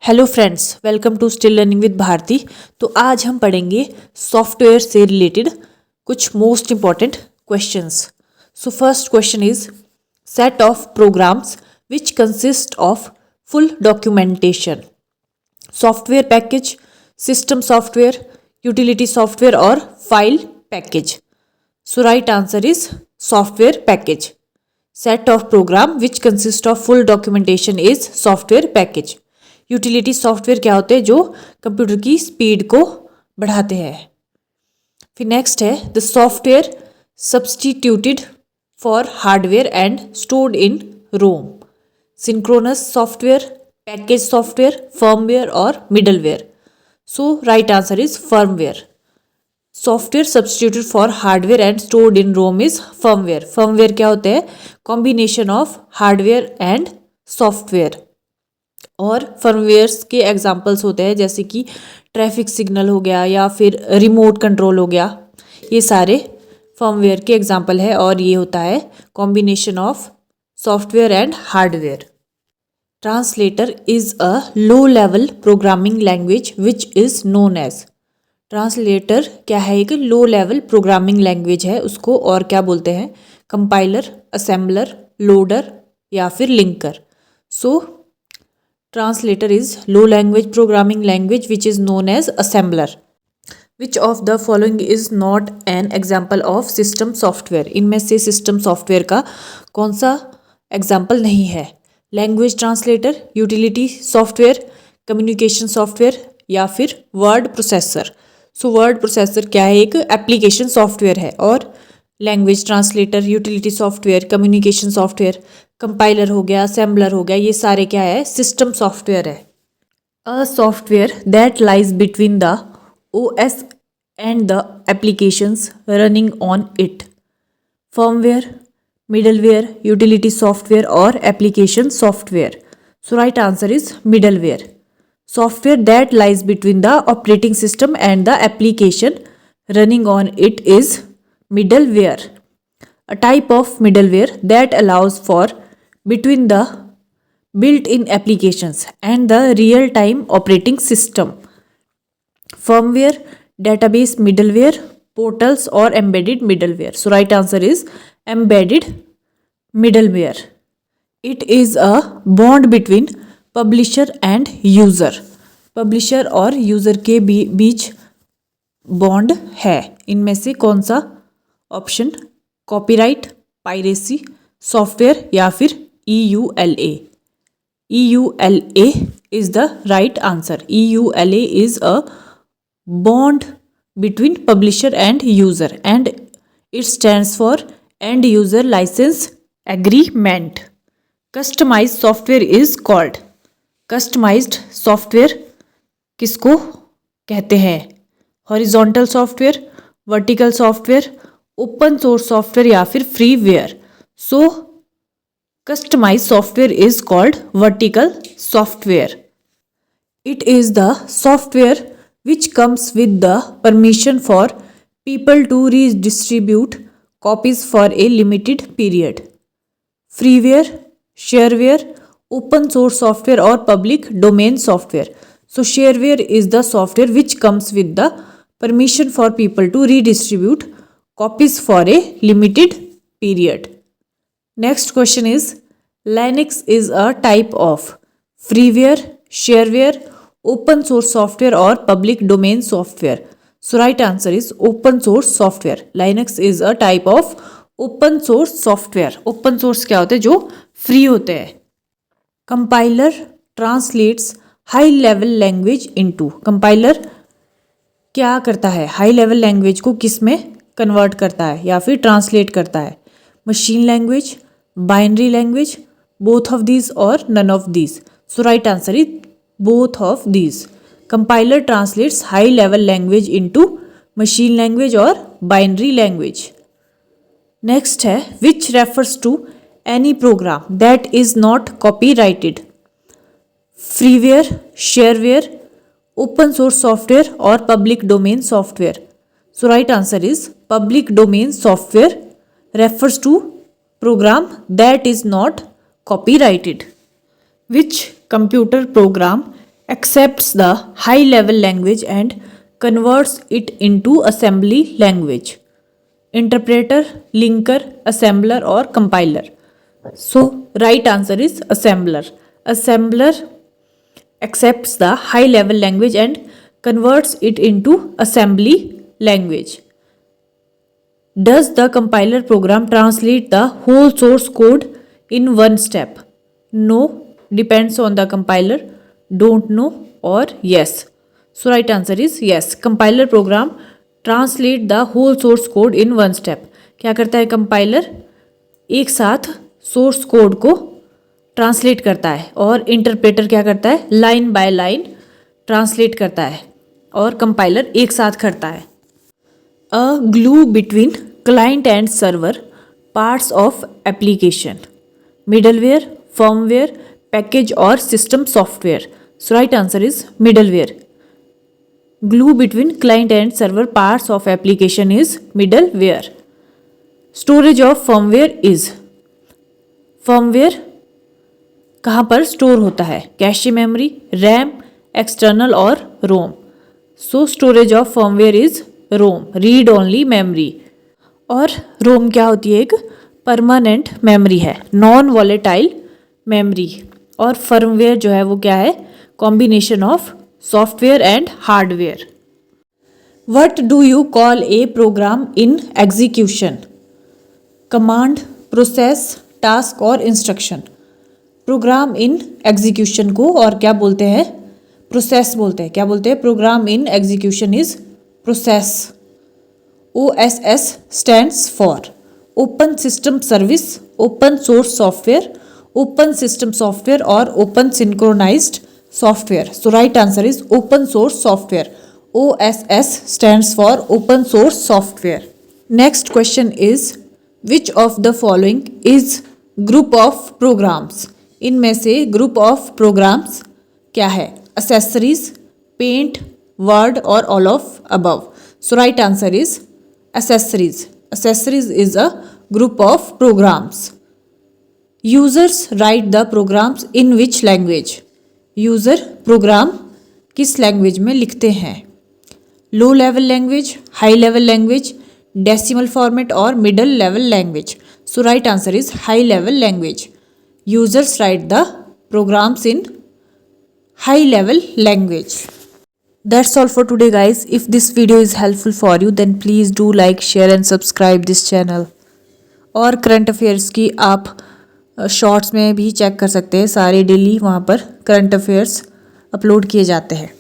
Hello friends, welcome to still learning with Bharati. तो आज हम पढ़ेंगे सॉफ्टवेयर से रिलेटेड कुछ most important questions. So first question is set of programs which consist of full documentation, software package, system software, utility software और file package. So right answer is software package. Set of program which consist of full documentation is software package. Utility software क्या होते हैं? जो computer की speed को बढ़ाते हैं। फिर नेक्स्ट है the software substituted for hardware and stored in ROM, synchronous software, package software, firmware और middleware. So right answer is firmware. Software substituted for hardware and stored in ROM is firmware. Firmware क्या होते हैं? Combination of hardware and software. और firmwares के examples होते हैं जैसे कि ट्रैफिक सिग्नल हो गया या फिर रिमोट कंट्रोल हो गया। ये सारे फर्मवेयर के एग्जांपल है और ये होता है combination of software and hardware. Translator is a low level programming language which is known as. Translator क्या है? एक लो लेवल प्रोग्रामिंग लैंग्वेज है, उसको और क्या बोलते हैं? कंपाइलर, असेंबलर, लोडर या फिर linker. So translator is low language programming language which is known as assembler. Which of the following is not an example of system software? इनमें से सिस्टम सॉफ्टवेयर का कौन सा एग्जाम्पल नहीं है? Language translator, utility software, communication software या फिर word processor. So word processor क्या है? एक एप्लीकेशन सॉफ्टवेयर है। और language translator, utility software, communication software, compiler हो गया, असेंबलर हो गया, ये सारे क्या है? सिस्टम सॉफ्टवेयर है। A software that lies between the OS and the applications running on it, firmware, middleware, utility software और application software. So right answer is middleware. Software that lies between the operating system and the application running on it is middleware. A type of middleware that allows for between the built-in applications and the real-time operating system. Firmware, database middleware, portals or embedded middleware. So right answer is embedded middleware. It is a bond between publisher and user. Publisher और user के बीच bond है। इनमें से कौन सा option? Copyright, piracy, software या फिर EULA। EULA is the right answer. EULA is a bond between publisher and user and it stands for end user licence agreement. Customise software is called. Customised software किसको कहते हैं? Horizontal software, vertical software, open source software या फिर freeware. So customise software is called vertical software. It is the software which comes with the permission for people to redistribute copies for a limited period. Freeware, shareware, open source software और public domain software. So shareware is the software which comes with the permission for people to redistribute copies for a limited period. Next question is Linux is a type of freeware, shareware, open source software or public domain software. So right answer is open source software. Linux is a type of open source software. Open source क्या होते हैं? जो free होते हैं। Compiler translates high level language into। Compiler क्या करता है? High level language को किस में कन्वर्ट करता है या फिर ट्रांसलेट करता है? Machine language, binary language, both of these और none of these. So right answer is both of these. Compiler translates high level language into machine language और बाइनरी लैंग्वेज। नेक्स्ट है which refers to any program that is not copyrighted. Freeware, shareware, open source software और public domain software. So right answer is public domain software refers to program that is not copyrighted. Which computer programme accepts the high level language and converts it into assembly language. Interpreter, linker, assembler or compiler. So right answer is assembler. Assembler accepts the high level language and converts it into assembly language. Does the compiler program translate the whole source code in one step? No, depends on the compiler, don't know or yes. So right answer is yes. Compiler program translate the whole source code in one step. क्या करता है compiler? एक साथ source code को translate करता है और interpreter क्या करता है? लाइन बाय लाइन ट्रांसलेट करता है और कंपाइलर एक साथ करता है. A glue between client and server parts of application. Middleware, firmware, package or system software. So right answer is middleware. Glue between client and server parts of application is middleware. Storage of firmware is. Firmware कहाँ पर store होता है? Cache memory, RAM, external और ROM. So storage of firmware is ROM, read only memory. और ROM क्या होती है? एक परमानेंट मेमोरी है, नॉन वॉलेटाइल मेमोरी. और फर्मवेयर जो है वो क्या है? Combination of software and hardware. What do you call a program in execution? Command, process, task और इंस्ट्रक्शन. प्रोग्राम इन एग्जीक्यूशन को और क्या बोलते हैं? प्रोसेस बोलते हैं. क्या बोलते हैं? Program in execution is process. OSS stands for Open System Service, Open Source Software, Open System Software or Open Synchronized Software. So right answer is Open Source Software. OSS stands for Open Source Software. Next question is, which of the following is group of programs? इनमें से group of programs क्या है? accessories, paint, word और all of above. So right answer is accessories. Accessories is a group of programs. Users write the programs in which language? User program किस language में लिखते हैं? Low level language, high level language, decimal format और middle level language. So right answer is high level language. Users write the programs in high level language. That's all for today guys. If this video is helpful for you then please do like, share and subscribe this channel. और current affairs की आप shorts में भी check कर सकते हैं. सारे daily वहाँ पर करंट अफेयर्स अपलोड किए जाते हैं.